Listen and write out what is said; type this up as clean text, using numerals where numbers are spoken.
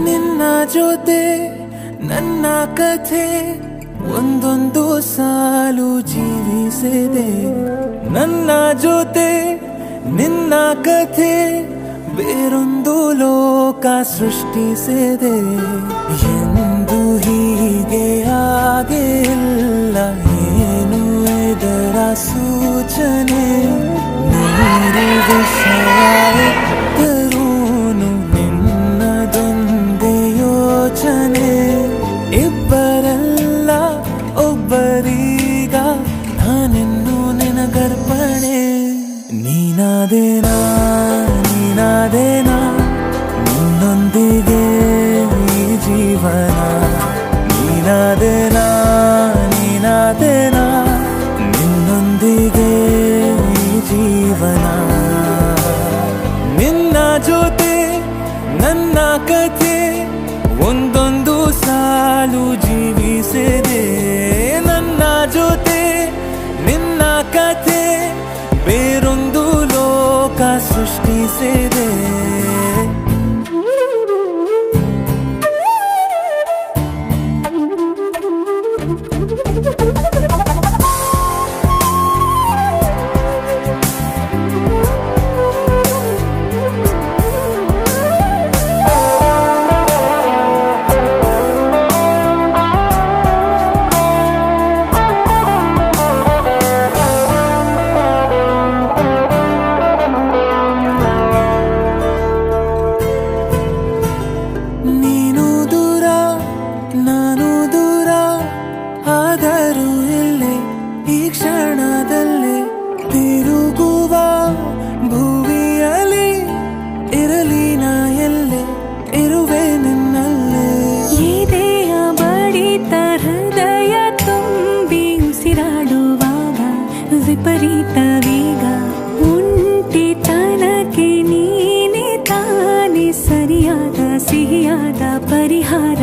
ನಿನ್ನ ಜೊತೆ ನನ್ನ ಕಥೆ ಒಂದೊಂದು ಸಾಲು ಜೀವಿಸಿದೆ. ನನ್ನ ಜೊತೆ ನಿನ್ನ ಕಥೆ ಬೇರೊಂದು ಲೋಕ ಸೃಷ್ಟಿಸಿದೆ. ಎಂದು ಹೀಗೆ ಆಗಿಲ್ಲ, ಏನು ಇದರ ಸೂಚನೆ? ನೀರು ವಿಷಯ ಇದ್ದರೂನು ನಿನ್ನದೊಂದೇ ಯೋಚನೆ. ಇಬ್ಬರಲ್ಲ ಒಬ್ಬರೀಗ ನಾನಿನ್ನು ನಿನಗರ್ಪಣೆ. ನೀನಾದೇನಾ ನೀನಾದೇನಾ ನಿನ್ನೊಂದಿಗೆ ಈ ಜೀವನ. ನೀನಾದೇನಾ ನೀನಾದೇನಾ ನಿನ್ನೊಂದಿಗೆ ಈ ಜೀವನ. ನಿನ್ನ ಜೊತೆ ನನ್ನ ಕಥೆ ಒಂದೊಂದು ಸಾಲು ಜೀವಿಸಿದೆ. ನನ್ನ ಜೊತೆ ನಿನ್ನ ಕಥೆ ಬೇರೊಂದು ಲೋಕ ಸೃಷ್ಟಿಸಿದೆ. ನಾನು ದೂರ ಆದರೂ ಇಲ್ಲೇ ಈ ಕ್ಷಣದಲ್ಲೇ ತಿರುಗುವ ಭುವಿಯಲ್ಲಿ ಇರಲಿ ನಾ ಎಲ್ಲೇ ಇರುವೆ ನಿನ್ನಲ್ಲೇ. ಎದೆಯ ಬಡಿತ ಹೃದಯ ತುಂಬಿ ಉಸಿರಾಡುವಾಗ ವಿಪರೀತ ವೇಗ. ಒಂಟಿತನಕ್ಕೆ ನೀನೆ ತಾನೆ ಸರಿಯಾದ ಸಿಹಿಯಾದ ಪರಿಹಾರ.